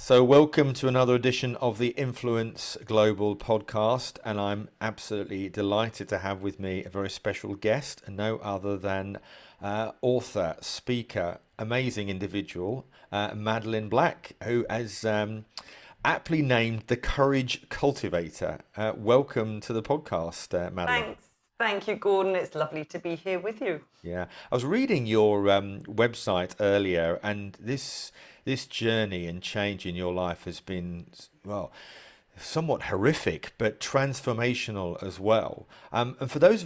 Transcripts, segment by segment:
So, welcome to another edition of the Influence Global podcast, and I'm absolutely delighted to have with me a very special guest, no other than author, speaker, amazing individual, Madeleine Black, who has aptly named the Courage Cultivator. Welcome to the podcast, Madeleine. Thanks. Thank you, Gordon. It's lovely to be here with you. Yeah, I was reading your website earlier, and this journey and change in your life has been, well, somewhat horrific, but transformational as well. And for those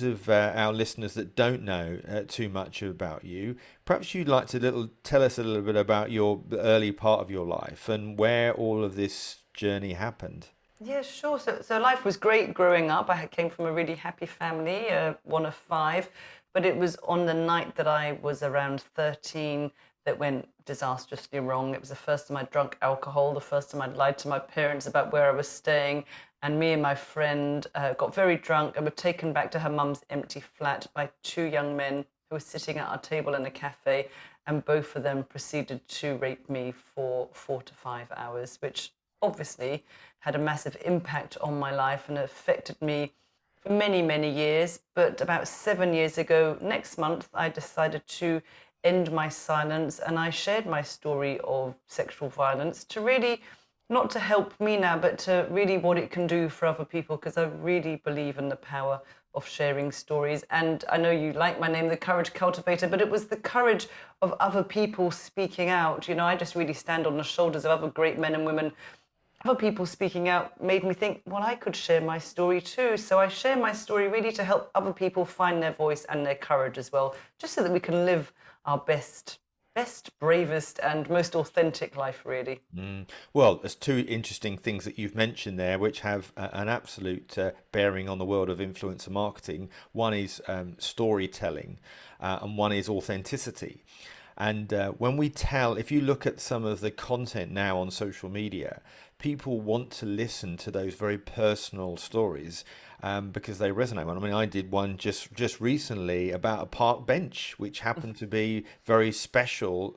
of our listeners that don't know too much about you, perhaps you'd like to tell us a little bit about the early part of your life and where all of this journey happened. Yeah, sure. So life was great growing up. Came from a really happy family, one of five. But it was on the night that I was around 13 that went disastrously wrong. It was the first time I'd drunk alcohol, the first time I'd lied to my parents about where I was staying. And me and my friend got very drunk and were taken back to her mum's empty flat by two young men who were sitting at our table in a cafe. And both of them proceeded to rape me for 4 to 5 hours, which obviously had a massive impact on my life and affected me for many, many years. But about 7 years ago, next month, I decided to end my silence, and I shared my story of sexual violence to really, not to help me now, but to really what it can do for other people, because I really believe in the power of sharing stories. And I know you like my name, the Courage Cultivator, but it was the courage of other people speaking out. You know, I just really stand on the shoulders of other great men and women. Other people speaking out made me think, well, I could share my story too. So I share my story really to help other people find their voice and their courage as well, just so that we can live our best, bravest, and most authentic life, really. Well, there's two interesting things that you've mentioned there, which have an absolute bearing on the world of influencer marketing. One is storytelling, and one is authenticity. And when we tell, if you look at some of the content now on social media, people want to listen to those very personal stories because they resonate. I mean, I did one just recently about a park bench, which happened to be very special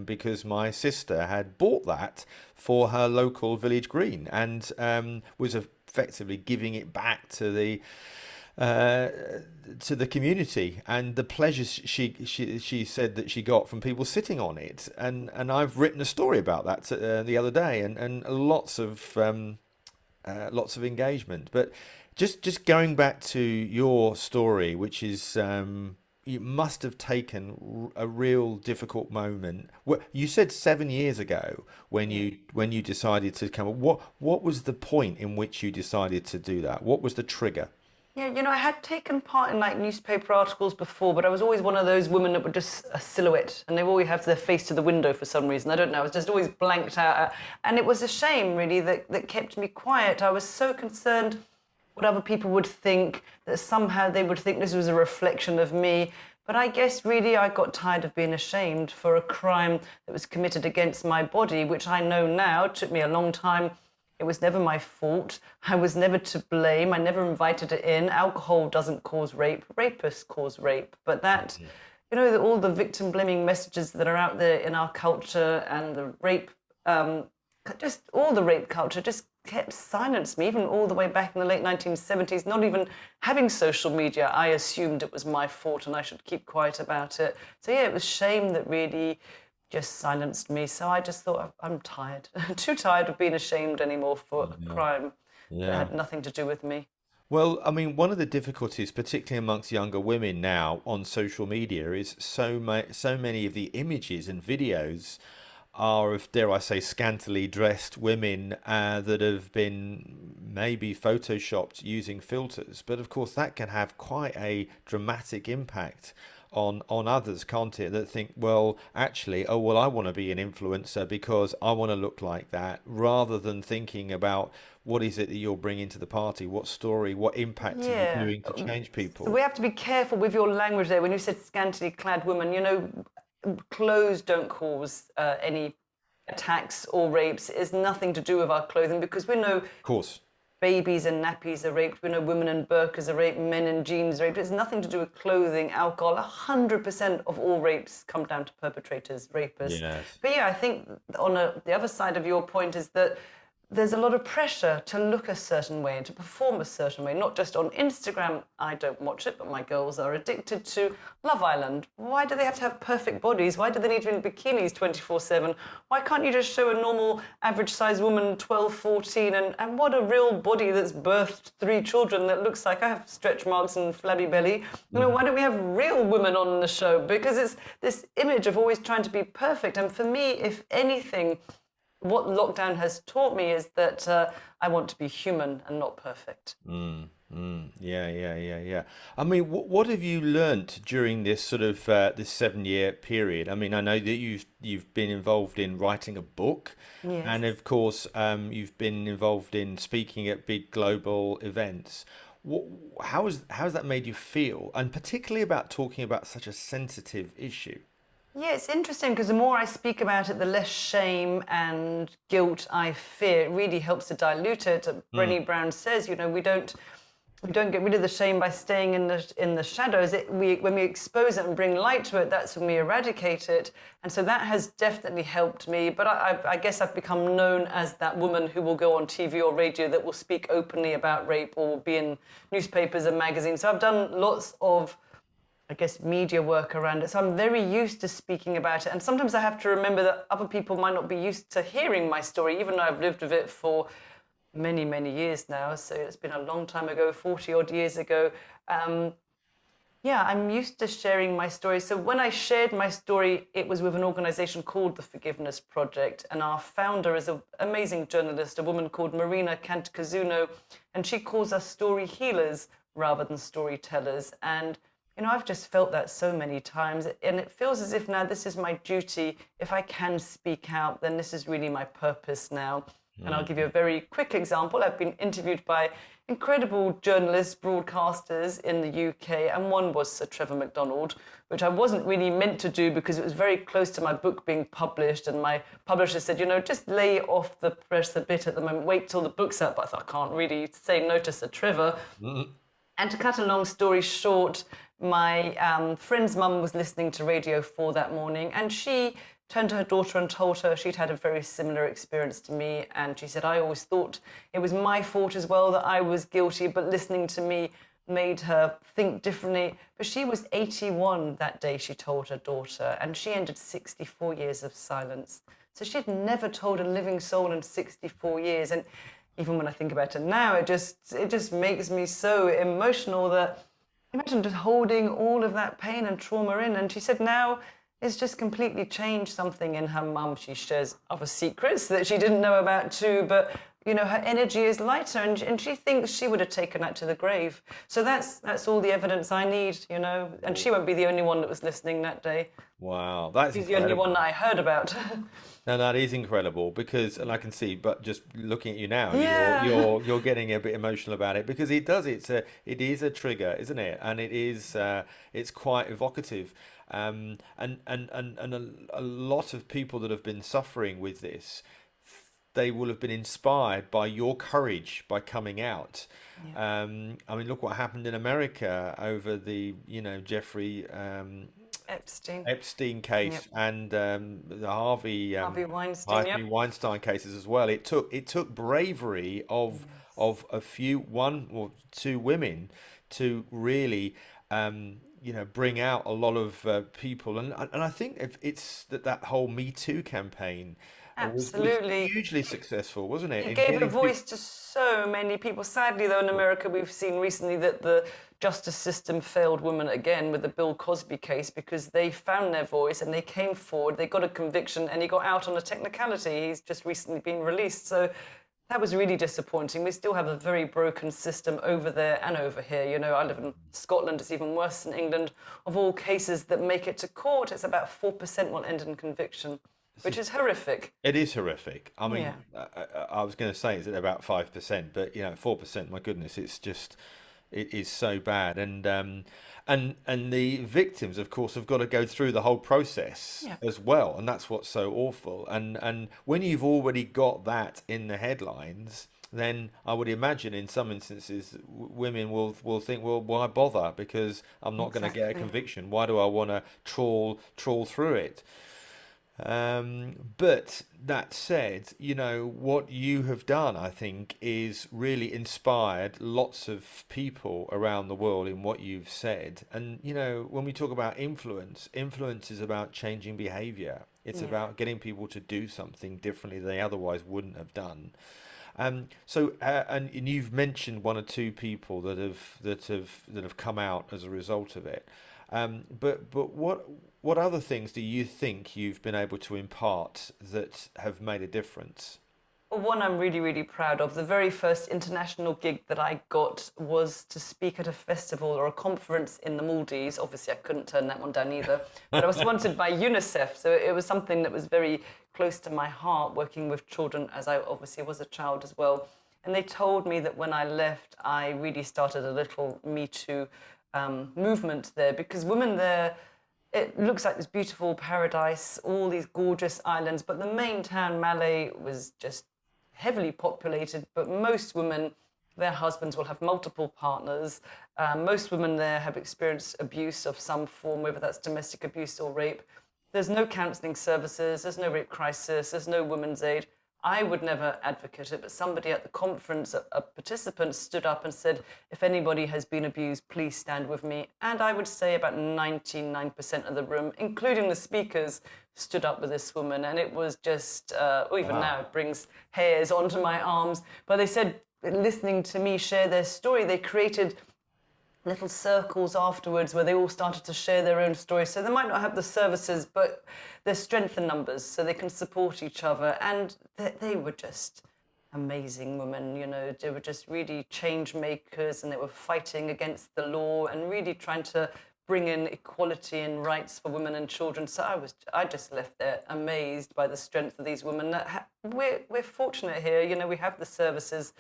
because my sister had bought that for her local village green and was effectively giving it back to the community and the pleasures she said that she got from people sitting on it, and I've written a story about that the other day, and lots of engagement. But just going back to your story, which is you must have taken a real difficult moment. You said 7 years ago when you decided to come. What was the point in which you decided to do that? What was the trigger? Yeah, I had taken part in like newspaper articles before, but I was always one of those women that were just a silhouette, and they always have their face to the window for some reason. I don't know. I was just always blanked out, and it was a shame, really, that kept me quiet. I was so concerned what other people would think, that somehow they would think this was a reflection of me. But I guess really I got tired of being ashamed for a crime that was committed against my body, which I know now. It took me a long time. It was never my fault. I was never to blame. I never invited it in. Alcohol doesn't cause rape. Rapists cause rape. But that, all the victim blaming messages that are out there in our culture and the rape, just all the rape culture just kept silenced me, even all the way back in the late 1970s. Not even having social media, I assumed it was my fault and I should keep quiet about it. So yeah, it was shame that really just silenced me. So I just thought, I'm tired. Too tired of being ashamed anymore for a Yeah. crime that Yeah. had nothing to do with me. Well, I mean, one of the difficulties, particularly amongst younger women now on social media, is so many of the images and videos are of, dare I say, scantily dressed women that have been maybe photoshopped using filters. But of course, that can have quite a dramatic impact on others, can't it? That think, well, actually, oh well, I want to be an influencer because I want to look like that, rather than thinking about what is it that you're bringing to the party, what story, what impact are you Yeah. doing to change So people? we have to be careful with your language there. When you said scantily clad woman, clothes don't cause any attacks or rapes. It has nothing to do with our clothing because we know Of course. babies and nappies are raped, we know women in burqas are raped, men in jeans are raped. It's nothing to do with clothing, alcohol. 100% of all rapes come down to perpetrators, rapists. Yes. But yeah, I think the other side of your point is that there's a lot of pressure to look a certain way and to perform a certain way, not just on Instagram. I don't watch it, but my girls are addicted to Love Island. Why do they have to have perfect bodies? Why do they need to be in bikinis 24/7? Why can't you just show a normal average sized woman 12, 14 and what a real body that's birthed 3 children that looks like I have stretch marks and flabby belly? You know, why don't we have real women on the show? Because it's this image of always trying to be perfect. And for me, if anything, what lockdown has taught me is that I want to be human and not perfect. Yeah, yeah, yeah, yeah. I mean, what have you learnt during this sort of this 7 year period? I mean, I know that you've been involved in writing a book, Yes. and of course, you've been involved in speaking at big global events. What, how has that made you feel, and particularly about talking about such a sensitive issue? Yeah, it's interesting because the more I speak about it, the less shame and guilt I fear. It really helps to dilute it. Mm, Brené Brown says, you know, we don't get rid of the shame by staying in the shadows. When we expose it and bring light to it, that's when we eradicate it. And so that has definitely helped me. But I guess I've become known as that woman who will go on TV or radio that will speak openly about rape or will be in newspapers and magazines. So I've done lots of, I guess, media work around it. So I'm very used to speaking about it. And sometimes I have to remember that other people might not be used to hearing my story, even though I've lived with it for many, many years now. So it's been a long time ago, 40 odd years ago. Um, yeah, I'm used to sharing my story. So when I shared my story, it was with an organization called the Forgiveness Project. And our founder is an amazing journalist, a woman called Marina Cantacuzino. And she calls us story healers rather than storytellers. And you know, I've just felt that so many times, and it feels as if now this is my duty. If I can speak out, then this is really my purpose now. And I'll give you a mm, very quick example. I've been interviewed by incredible journalists, broadcasters in the UK, and one was Sir Trevor MacDonald, which I wasn't really meant to do because it was very close to my book being published. And my publisher said, you know, just lay off the press a bit at the moment, wait till the book's out. But I thought, I can't really say no to Sir Trevor. mm. And to cut a long story short, my friend's mum was listening to Radio 4 that morning, and she turned to her daughter and told her she'd had a very similar experience to me. And she said, I always thought it was my fault as well, that I was guilty, but listening to me made her think differently. But she was 81 that day, she told her daughter, and she ended 64 years of silence. So she'd never told a living soul in 64 years. And even when I think about it now, it just makes me so emotional that imagine just holding all of that pain and trauma in. And she said now it's just completely changed something in her mum. She shares other secrets that she didn't know about too, but you know, her energy is lighter, and she thinks she would have taken that to the grave. So that's all the evidence I need, you know. And she won't be the only one that was listening that day. Wow, that's She's the only one that incredible. I heard about. No, that is incredible because, and I can see, but just looking at you now, you're Yeah. you're you're getting a bit emotional about it because it does. It is a trigger, isn't it? And it's quite evocative. And a lot of people that have been suffering with this, they will have been inspired by your courage by coming out. Yeah. I mean, look what happened in America over the, Jeffrey Epstein. Epstein Yep. case and the Harvey Harvey Weinstein. Harvey Yep. Weinstein cases as well. It took bravery of Yes. a few, one or two women to really bring out a lot of people, and I think if it's that whole Me Too campaign was Absolutely. hugely successful, wasn't it? It In gave a getting people. voice to so many people. Sadly, though, in America, we've seen recently that the justice system failed women again with the Bill Cosby case because they found their voice and they came forward. They got a conviction and he got out on a technicality. He's just recently been released. So that was really disappointing. We still have a very broken system over there and over here. You know, I live in Scotland. It's even worse than England. Of all cases that make it to court, it's about 4% will end in conviction, which is horrific. It is horrific. I Yeah. mean, I was going to say it's at about 5%, but 4%. My goodness, it is so bad, and the victims, of course, have got to go through the whole process Yeah. as well, and that's what's so awful. And when you've already got that in the headlines, then I would imagine in some instances women will think, well, why bother? Because I'm not going to get a Exactly. conviction. Why do I want to trawl through it? But that said, what you have done, I think, is really inspired lots of people around the world in what you've said. And, when we talk about influence, influence is about changing behavior. It's Yeah. about getting people to do something differently they otherwise wouldn't have done. And you've mentioned one or two people that have come out as a result of it. But what other things do you think you've been able to impart that have made a difference? Well, one I'm really, really proud of. The very first international gig that I got was to speak at a festival or a conference in the Maldives. Obviously, I couldn't turn that one down either. But I was sponsored by UNICEF, so it was something that was very close to my heart, working with children, as I obviously was a child as well. And they told me that when I left, I really started a little Me Too movement there, because women there, it looks like this beautiful paradise, all these gorgeous islands, but the main town, Malé, was just heavily populated. But most women, their husbands will have multiple partners. Most women there have experienced abuse of some form, whether that's domestic abuse or rape. There's no counselling services, there's no rape crisis, there's no women's aid. I would never advocate it, but somebody at the conference, a participant, stood up and said, if anybody has been abused, please stand with me. And I would say about 99% of the room, including the speakers, stood up with this woman. And it was just, even now, Wow. it brings hairs onto my arms. But they said, listening to me share their story, they created little circles afterwards where they all started to share their own stories. So they might not have the services, but there's strength in numbers, so they can support each other. And they were just amazing women, they were just really change makers, and they were fighting against the law and really trying to bring in equality and rights for women and children. So I just left there amazed by the strength of these women. We're fortunate here, we have the services.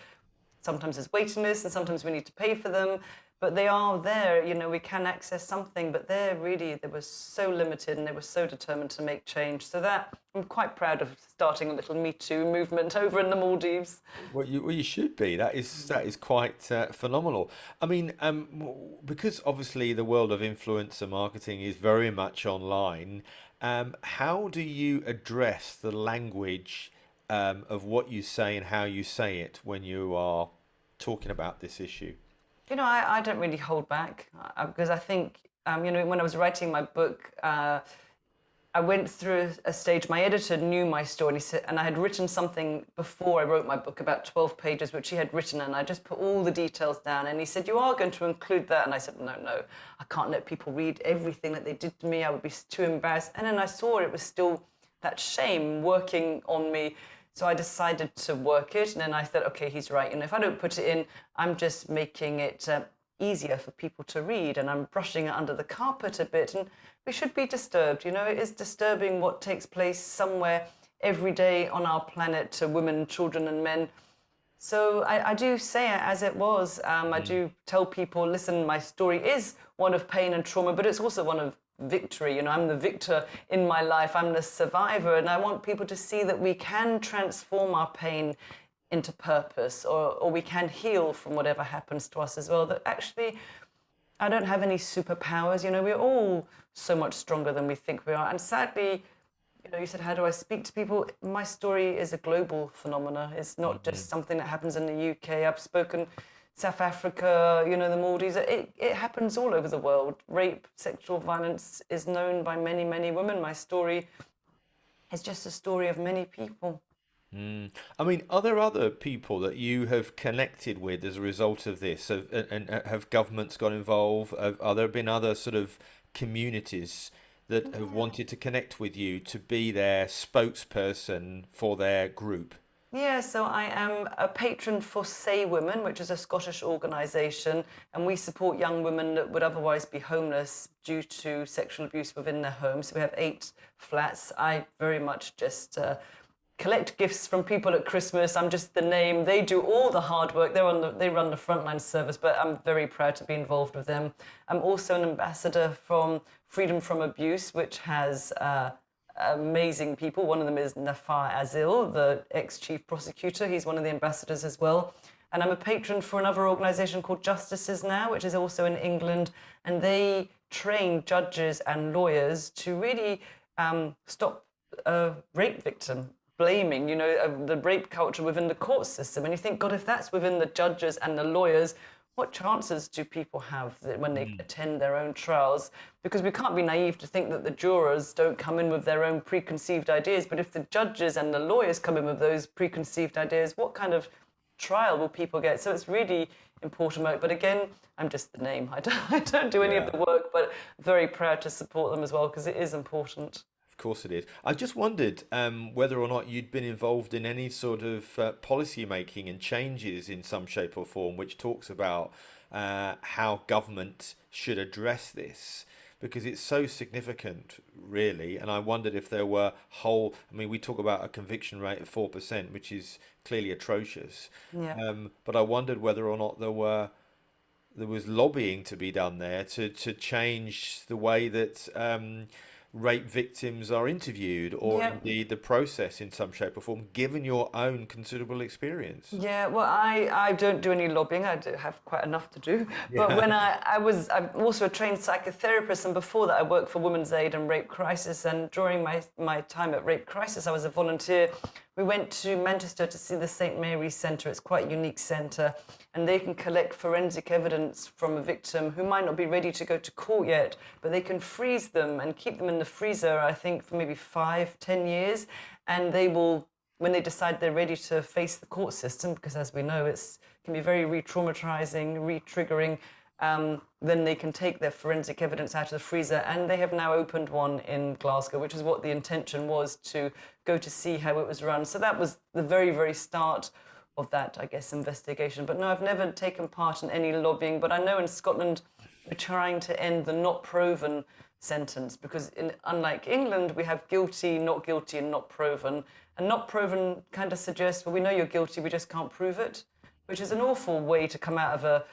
Sometimes there's waiting lists and sometimes we need to pay for them, but they are there. We can access something, but they were so limited, and they were so determined to make change. So that I'm quite proud of starting a little Me Too movement over in the Maldives. Well, you should be. That is quite phenomenal. I mean, because obviously the world of influencer marketing is very much online. How do you address the language of what you say and how you say it when you are talking about this issue? I don't really hold back, because I think, when I was writing my book, I went through a stage. My editor knew my story, and he said, and I had written something before I wrote my book, about 12 pages, which he had written, and I just put all the details down. And he said, "You are going to include that?" And I said, "No, no, I can't let people read everything that they did to me. I would be too embarrassed." And then I saw it was still that shame working on me. So I decided to work it. And then I thought, okay, he's right. If I don't put it in, I'm just making it easier for people to read, and I'm brushing it under the carpet a bit. And we should be disturbed. It is disturbing what takes place somewhere every day on our planet to women, children, and men. So I do say it as it was. I do tell people, listen, my story is one of pain and trauma, but it's also one of victory. I'm the victor in my life. I'm the survivor. And I want people to see that we can transform our pain into purpose, or we can heal from whatever happens to us as well. That actually, I don't have any superpowers. We're all so much stronger than we think we are. And sadly, you said, how do I speak to people? My story is a global phenomena. It's not Hmm. just something that happens in the UK. I've spoken South Africa, the Maldives. It happens all over the world. Rape, sexual violence is known by many, many women. My story is just a story of many people. Mm. I mean, are there other people that you have connected with as a result of this? And have governments got involved? Are there been other sort of communities that have wanted to connect with you to be their spokesperson for their group? Yeah, so I am a patron for Say Women, which is a Scottish organisation, and we support young women that would otherwise be homeless due to sexual abuse within their homes. So we have 8 flats. I very much just collect gifts from people at Christmas. I'm just the name. They do all the hard work. They run the frontline service, but I'm very proud to be involved with them. I'm also an ambassador from Freedom from Abuse, which has amazing people. One of them is Nafar Azil, the ex-chief prosecutor. He's one of the ambassadors as well. And I'm a patron for another organisation called Justices Now, which is also in England. And they train judges and lawyers to really stop a rape victim blaming, the rape culture within the court system. And you think, God, if that's within the judges and the lawyers, what chances do people have that when they attend their own trials? Because we can't be naive to think that the jurors don't come in with their own preconceived ideas. But if the judges and the lawyers come in with those preconceived ideas, what kind of trial will people get? So it's really important work. But again, I'm just the name. I don't do any of the work, but very proud to support them as well, because it is important. Of course it is. I just wondered whether or not you'd been involved in any sort of policy making and changes in some shape or form, which talks about how government should address this, because it's so significant, really. And I wondered if there were I mean, we talk about a conviction rate of 4%, which is clearly atrocious. Yeah. But I wondered whether or not there was lobbying to be done there to change the way that rape victims are interviewed, or indeed the process in some shape or form, given your own considerable experience. Yeah, well, I don't do any lobbying. I do have quite enough to do. But when I'm also a trained psychotherapist, and before that I worked for Women's Aid and Rape Crisis. And during my time at Rape Crisis, I was a volunteer. We went to Manchester to see the St Mary's Centre. It's quite a unique centre, and they can collect forensic evidence from a victim who might not be ready to go to court yet, but they can freeze them and keep them in the freezer, I think, for maybe 5-10 years. And they will, when they decide they're ready to face the court system, because as we know, it can be very re-traumatizing, re-triggering, then they can take their forensic evidence out of the freezer. And they have now opened one in Glasgow, which is what the intention was, to go to see how it was run. So that was the very, very start of that, I guess, investigation. But no, I've never taken part in any lobbying. But I know in Scotland, we're trying to end the not proven sentence, because unlike England, we have guilty, and not proven. And not proven kind of suggests, well, we know you're guilty, we just can't prove it, which is an awful way to come out of a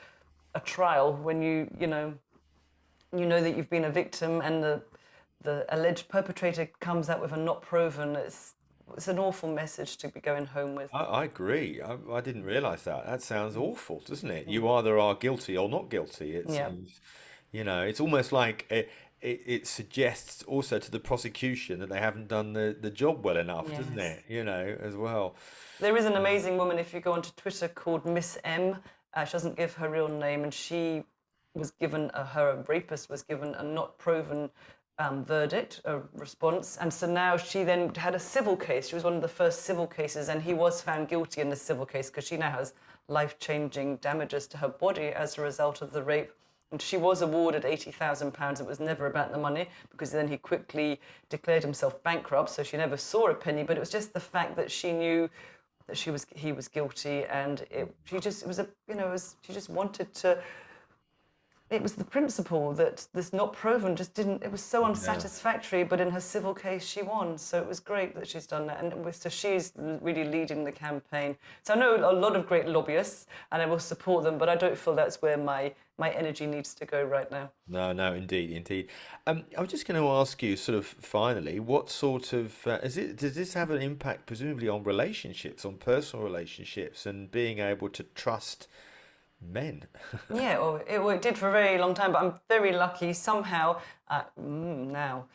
trial when you know that you've been a victim, and the alleged perpetrator comes out with a not proven. It's an awful message to be going home with. I agree. I didn't realise that. That sounds awful, doesn't it? You either are guilty or not guilty. It's almost like it suggests also to the prosecution that they haven't done the job well enough, doesn't it? As well. There is an amazing woman, if you go onto Twitter, called Miss M. She doesn't give her real name, and she was given, her rapist was given a not proven verdict, a response. And so now she then had a civil case. She was one of the first civil cases, and he was found guilty in the civil case, because she now has life-changing damages to her body as a result of the rape. And she was awarded £80,000. It was never about the money, because then he quickly declared himself bankrupt, so she never saw a penny. But it was just the fact that she knew that he was guilty, and she just wanted to. It was the principle that this not proven just didn't. It was so unsatisfactory. But in her civil case, she won. So it was great that she's done that, and so she's really leading the campaign. So I know a lot of great lobbyists, and I will support them. But I don't feel that's where my energy needs to go right now. No, indeed. I was just going to ask you, sort of finally, what sort of does this have an impact, presumably, on relationships, on personal relationships, and being able to trust men? Yeah, well, it did for a very long time, but I'm very lucky. Somehow, now,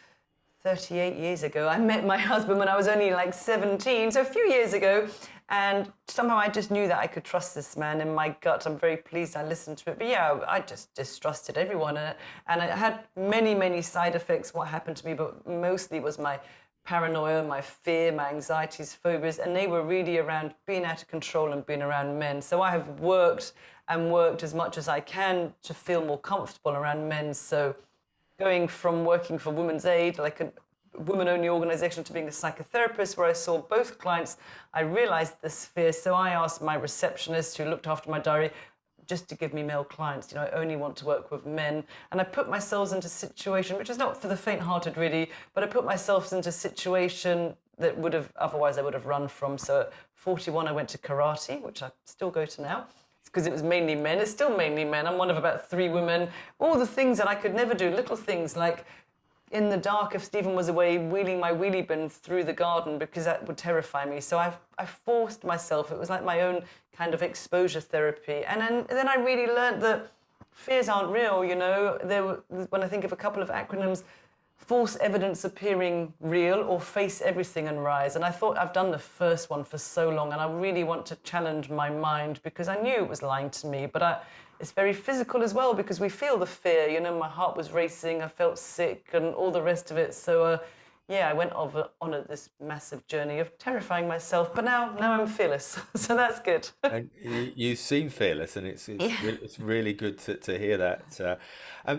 38 years ago, I met my husband when I was only like 17, so a few years ago, and somehow I just knew that I could trust this man in my gut. I'm very pleased I listened to it. But yeah, I just distrusted everyone, and it had many, many side effects, what happened to me, but mostly was my paranoia, my fear, my anxieties, phobias, and they were really around being out of control and being around men. So I have worked as much as I can to feel more comfortable around men. So going from working for Women's Aid, like a women-only organisation, to being a psychotherapist where I saw both clients, I realised this fear. So I asked my receptionist who looked after my diary just to give me male clients. I only want to work with men. And I put myself into a situation, which is not for the faint-hearted really, but I put myself into a situation that otherwise I would have run from. So at 41, I went to karate, which I still go to now, because it was mainly men. It's still mainly men. I'm one of about 3 women. All the things that I could never do, little things like in the dark if Stephen was away wheeling my wheelie bin through the garden, because that would terrify me. So I forced myself. It was like my own kind of exposure therapy. And then I really learned that fears aren't real, you know. When I think of a couple of acronyms, false evidence appearing real or face everything and rise. And I thought I've done the first one for so long, and I really want to challenge my mind because I knew it was lying to me. But it's very physical as well, because we feel the fear, you know. My heart was racing, I felt sick and all the rest of it. So yeah, I went on this massive journey of terrifying myself, but now I'm fearless. So that's good. And you seem fearless, and Yeah. it's really good to hear that.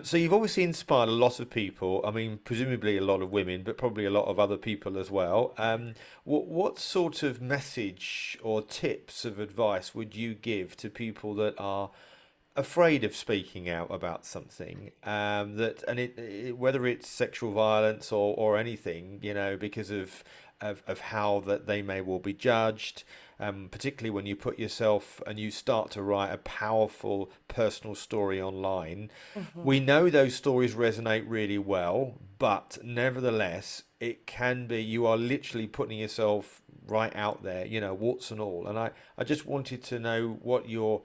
So you've obviously inspired a lot of people. I mean, presumably a lot of women, but probably a lot of other people as well. What sort of message or tips of advice would you give to people that are afraid of speaking out about something, whether it's sexual violence or anything, you know, because of how that they may well be judged, particularly when you put yourself and you start to write a powerful personal story online. We know those stories resonate really well, but nevertheless it can be, you are literally putting yourself right out there, you know, warts and all. And I just wanted to know what your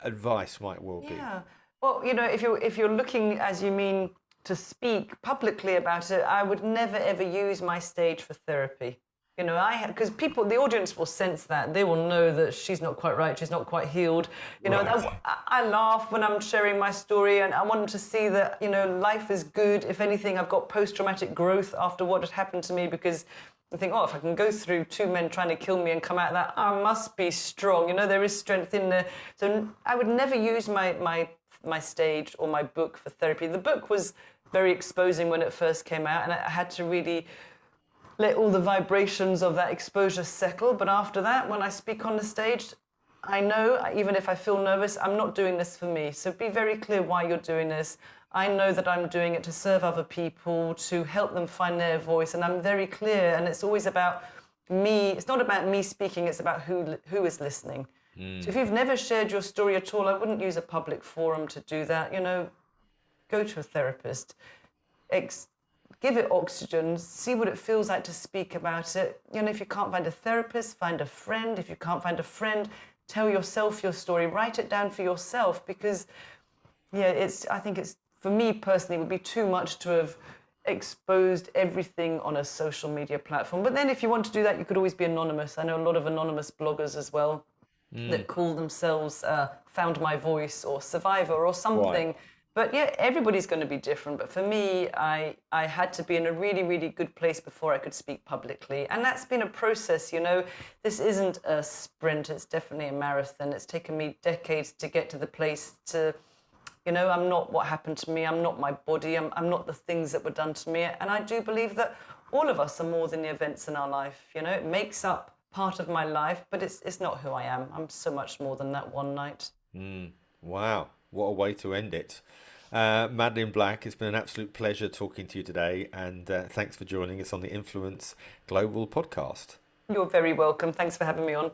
advice might well be. Yeah. Well, you know, if you're looking, as you mean, to speak publicly about it, I would never ever use my stage for therapy. You know, because the audience will sense that. They will know that she's not quite right, she's not quite healed. You know, Right. I laugh when I'm sharing my story, and I want them to see that, you know, life is good. If anything, I've got post-traumatic growth after what had happened to me, because I think, oh, if I can go through two men trying to kill me and come out of that, I must be strong. You know, there is strength in there. So I would never use my stage or my book for therapy. The book was very exposing when it first came out, and I had to really let all the vibrations of that exposure settle. But after that, when I speak on the stage, I know, even if I feel nervous, I'm not doing this for me. So be very clear why you're doing this. I know that I'm doing it to serve other people, to help them find their voice. And I'm very clear. And it's always about me. It's not about me speaking. It's about who is listening. So if you've never shared your story at all, I wouldn't use a public forum to do that. You know, go to a therapist. Give it oxygen, see what it feels like to speak about it. You know, if you can't find a therapist, find a friend. If you can't find a friend, tell yourself your story, write it down for yourself, because yeah, I think it's, for me personally, it would be too much to have exposed everything on a social media platform. But then if you want to do that, you could always be anonymous. I know a lot of anonymous bloggers as well that call themselves Found My Voice or Survivor or Right. something. But yeah, everybody's going to be different. But for me, I had to be in a really, really good place before I could speak publicly. And that's been a process, you know. This isn't a sprint. It's definitely a marathon. It's taken me decades to get to the place to, you know, I'm not what happened to me. I'm not my body. I'm not the things that were done to me. And I do believe that all of us are more than the events in our life. You know, it makes up part of my life, but it's not who I am. I'm so much more than that one night. Wow, what a way to end it. Madeleine Black, it's been an absolute pleasure talking to you today, and thanks for joining us on the Influence Global podcast. You're very welcome. Thanks for having me on.